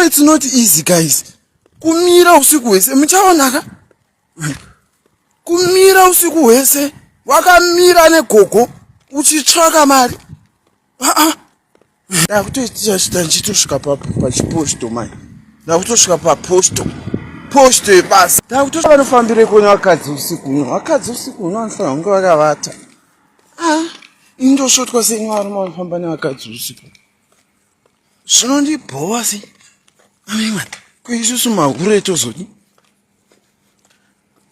it's not easy, guys. Kumira usiku wese. Mchaonaka? Kumira usiku wese. Wakamira negogo. Uchitsvaka mari. Ndakutosvika ndichitosvika pachiposto mani. Ndakutosvika paposto. Posto yebasa. Ndakutosvika vanofambire kune vakadzi usiku uno. Vakadzi usiku uno vanofanira kunge vakavata. Indosvotwa sei varume vanofamba nevakadzi usiku. Zvinondibhowa sei. Amemwana, kuisusu mahure tozodi.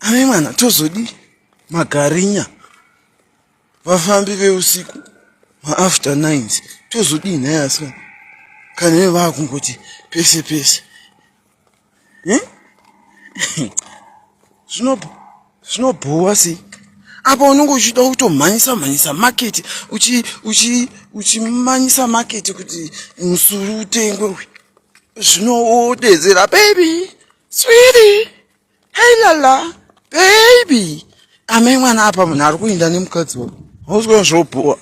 Amemwana, tozodi magarinya. Vafambi veusiku. After 9 tozodi nhayasa. Kana vakungoti pese pese. Zvinobhowa sei. Apa unongo uchida kutomhanyisa market uchimanyisa market kuti musuru utengwe. Zvinodedzera baby, sweetie, hey lala, baby. Amemwana apa munhu ari kuenda nemukadzi wako. Hauzwa zvobhowa.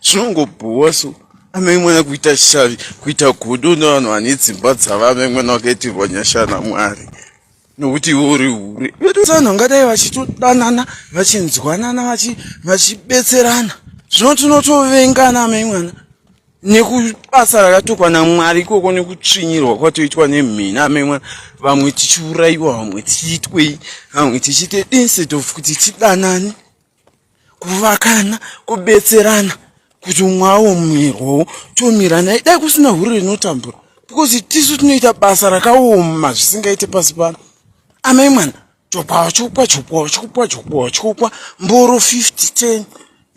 Zvinongobhowa so. Amemwana kuita shavi, kuita godo nevanhu vane dzimba dzava amemwana wakaitirwa nyasha naMwari. Nokuti uri hure. Vanhu vangadai vachitodanana, vachinzwanana, vachibetserana. Zvino tinotovengana amemwana. Nekubasa rakatokwa naMwari ikoko nekutsvinyirwa kwatoitwa nemhina amemwana. Vamwe tichiuraiwa, vamwe tichitwei, vamwe tichite instead of kuti tidanane. Kuvakana, kubetserana. Kuti mwawo mmirwo tomirana dai kusina hure rinotambura. Because tisu tunoita basa rakaoma zvisingaite pasi pano. Amemwana, chokwa, mboro 50,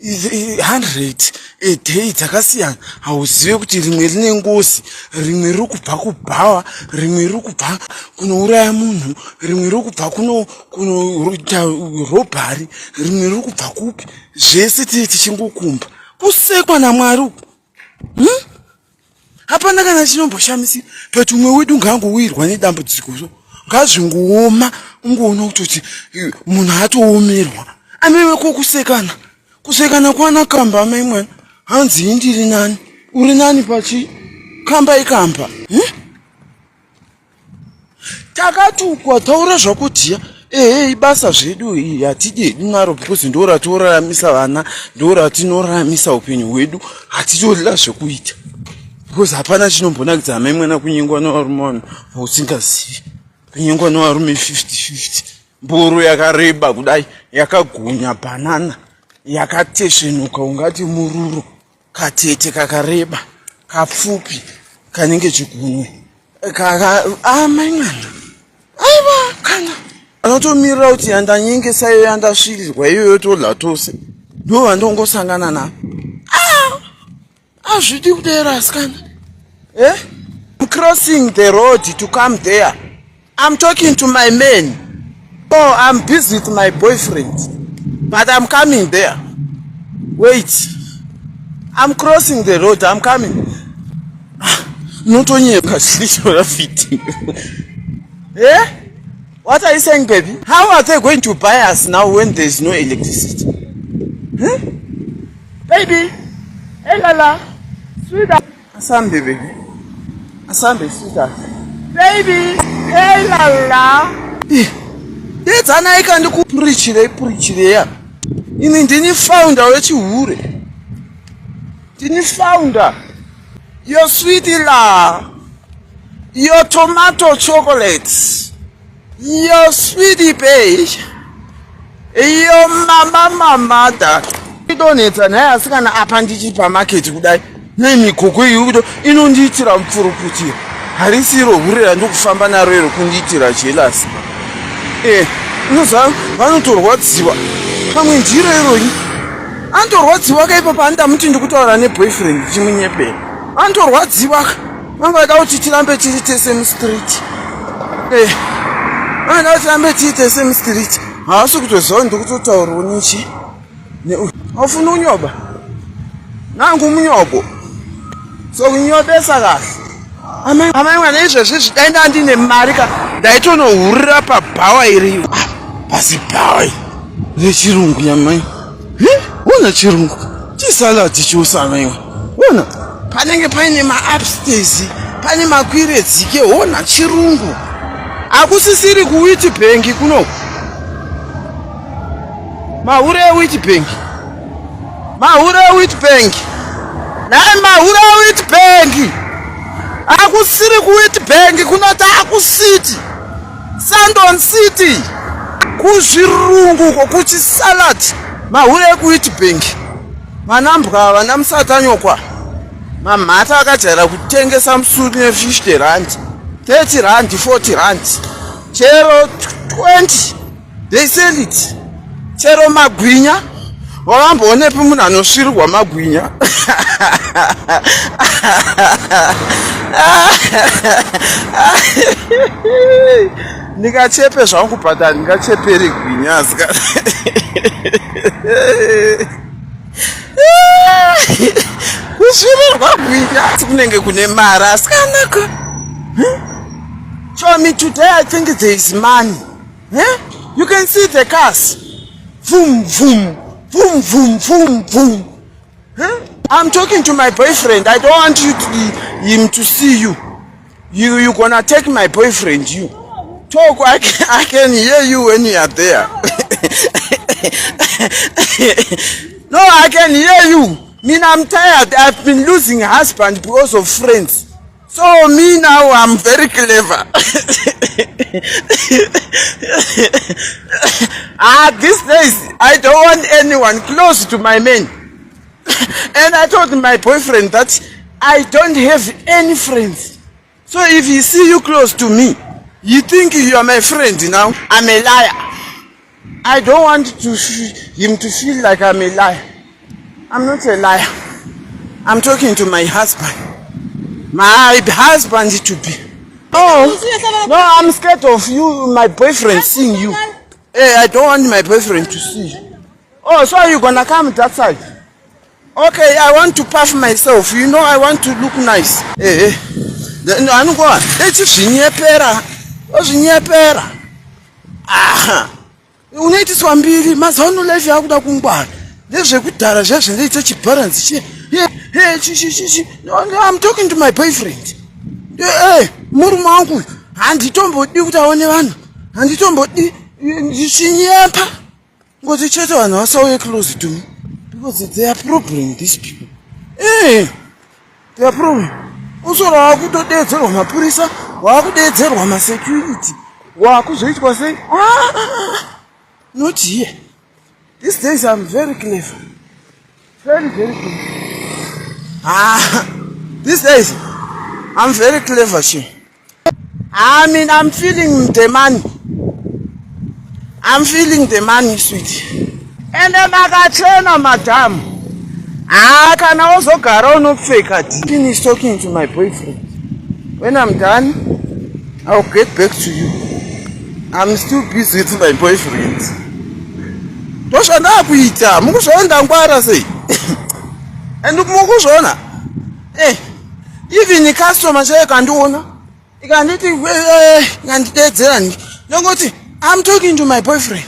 10, 100 a day dzakasiyana. Hauzive kuti rimwe rine ngozi, rimwe riri kubva kubhawa, rimwe riri kubva kunouraya munhu, rimwe riri kubva kunoita robhari, rimwe riri kubva kupi. Zvese tiri tichingokumba. Kusekwa naMwari uku. Hapana kana chinomboshamisa. Kuti umwe wedu ngangowirwa nedambudziko. Ngazvingooma ungoona kuti munhu atoomerwa. Amewe kokusekana. Kusekana kwana kamba amemwana. Hanzi indiri nani. Uri nani pachi? Kamba ikamba. Takatukwa taura zvakudziya. Ibasa zvedu hatidedi naro because ndora toraramisa vana, ndora tinoraramisa upenyu hwedu, hatitoda zvekuita. Because hapana chinombonakidza amemwana kunyengwa nevarume usingazivi. Kunyengwa nevarume 50-50. Mboro yakareba kudai, yakagunya banana, yakatesvenuka ungati mururu, katete kakareba, kapfupi, kanenge chigunwe. Amemwana. Aiwa kana. Anotomirira kuti yandanyengesa iyo yandasvirirwa iyoyo todla tose. Ndo vandongosangana na. Azvidi kudera asikana. I'm crossing the road to come there. I'm talking to my man. Oh, I'm busy with my boyfriend. But I'm coming there. Wait. I'm crossing the road. I'm coming. Not only a fitting. What are you saying, baby? How are they going to buy us now when there's no electricity? Baby! Hey, Lala! Sweetheart! Asambe, baby. Asambe, sweetheart. Baby! Hey, Lala! That's an I can't preach there. In didn't found out what you would. Didn't found her. Your sweetie la. Your tomato chocolates. Your sweetie page. Your mama da. You don't need an ass can appendage per market kudai. Name koko yudo inonditira mfuruputi. Harisiro hure and look fambana rero kunditira chelas. Nusa, vanotorwa watsiwa. Pamwe njira iroi. Antorwa watsiwa kai papa anda muti ndikutaura neboyfriend chimunyepe. Antorwa watsiwa. Vangada kuti tirambe tiri tese mustreet. Tirambe tiri tese mustreet. Haasi kutoziva ndikutotaurwa nichi. Aufuna unyoba. Nangu munyobo. So kunyobesa kahle. Amangwana izvezvi zvidaenda ndine mari ka ndaitonohurira pabhawa iri. Basi bhawa rechirungu yamai. Ona chirungu. Chisalad chiusamaiwa. Ona panenge paine ma upstairs, pane makwire dzike hona chirungu. Akusisiri kuWheatbank kuno. Mahure eWheatbank. Mahure eWheatbank. Nae mahure eWheatbank. Akusisiri kuWheatbank kunoti akusiti. Sandon City. Kuzvirungu kokuti salad. Mahure ekuWheatbank. Manambwa vana musati anyokwa. Mamhata akajaira kutengesa musuri ne50 rand, 30 rand, 40 rand. Chero 20. They sell it. Chero magwinya. Wavamboonepi munhu anosvirirwa magwinya. Ndingachepe zvangu bhata ndingacheperi gwinya asika. Kusvirirwa gwinya kunenge kune mari asikanaka. Show me today, I think there is money. You can see the cars. Vroom, vroom. Vroom, vroom, vroom, vroom. I'm talking to my boyfriend. I don't want him to see you. You gonna take my boyfriend, you. Talk, I can hear you when you are there. No, I can hear you. I'm tired. I've been losing a husband because of friends. So me now, I'm very clever. These days, I don't want anyone close to my men. And I told my boyfriend that I don't have any friends. So if he see you close to me, you think you are my friend now? I'm a liar. I don't want him to feel like I'm a liar. I'm not a liar. I'm talking to my husband. My husband to be. Oh, no, I'm scared of you, my boyfriend seeing you. Hey, I don't want my boyfriend to see you. Oh, so you're gonna come that side? Okay, I want to puff myself. You know, I want to look nice. Hey, I'm going. Let's unoiti swambiri mazaano life yakuda kungwana ndezvekudhara zvazvindoita chibalance I'm talking to my boyfriend. Murume wangu handitombodi kuti aone vanhu, handitombodi ndichinyepa ngoti chete vanhu vasauye close to me because they are problem, these people. They are problem. Usoro wakutodedzerwa mapurisa, wakudedzerwa masecurity, wakuzoitwa sei? Not here. These days I'm very clever. Very, very clever. These days I'm very clever, I'm feeling the money. I'm feeling the money, sweet. And then I madam. Can I also go no fake at he's talking to my boyfriend. When I'm done, I'll get back to you. I'm still busy with my boyfriend. Toshanda kuita mukushonda ngwara sei. And mukushona. Even the customer say can do ona. Ikanditi ngandidedzera ni. Ngoti I'm talking to my boyfriend.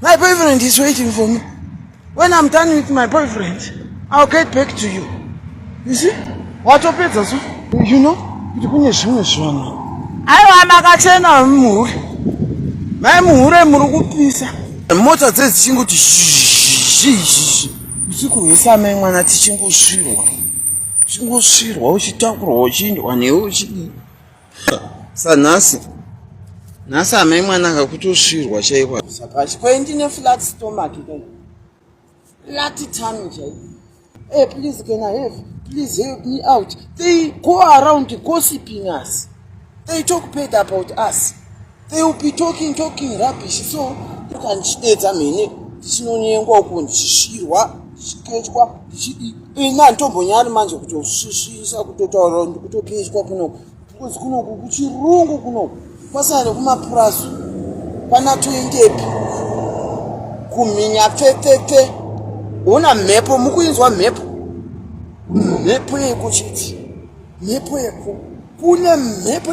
My boyfriend is waiting for me. When I'm done with my boyfriend, I'll get back to you. You see? What opens us? You know? It kune zvimwe zvana. Aiwa makachena muhure. Mai muhure muri kupisa. Mota dzechingoti usiku hwese amai mwana tichingosvirwa. Chingosvirwa uchitakurwa uchindwa newe uchidi. Sanhasi. Nhasi amai mwana akakutosvirwa chaikwa. Sapachi kwendine flat stomach then. Flat tummy chai. Hey, please can I have? Please help me out. They go around gossiping us. They talk bad about us. They will be talking rubbish. So you can state a minute. This no nyengo kunchishirwa, chikechwa, chidi. Ina ntombo nyari manje kutoshishisa kutotaura kutopishwa kuno. Because kuno kuchirungu kuno. Pasane kuma prasu. Pana 20 kuminya fefefe. Una mepo mukuinzwa mepo. Mepo yekuchiti. Mepo yeko. Kune mepo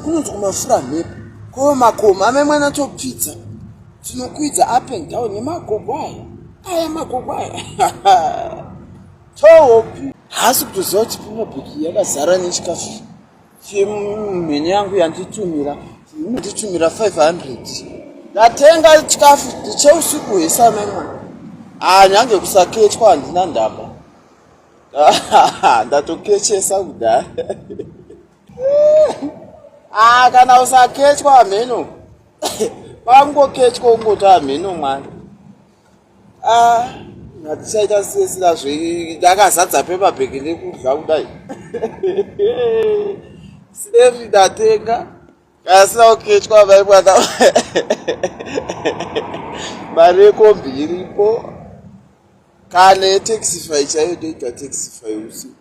kunonzi kumafura mepo. Koma amemwana topizza. Tinokwidza up and down nemagogwaya. Aya magogwaya. Topi. Hasi kutoziva kuti pima bheki yakazara nechikafu. chimhini yangu yanditumira 500 ndatenga chikafu cheusiku hesame mwana nyange kusakechwa handina ndaba ndatokechesa kudhaya kana usakechwa mheno pangokechwa ungoti mheno mwana ngatichaita sesira ndakazadza pepabheki nekudya kudai sinefi ndatenga kasina kukechwa vai mwana mari yekombi iripo kana yetaxify chaiyo ndoita taxify usiku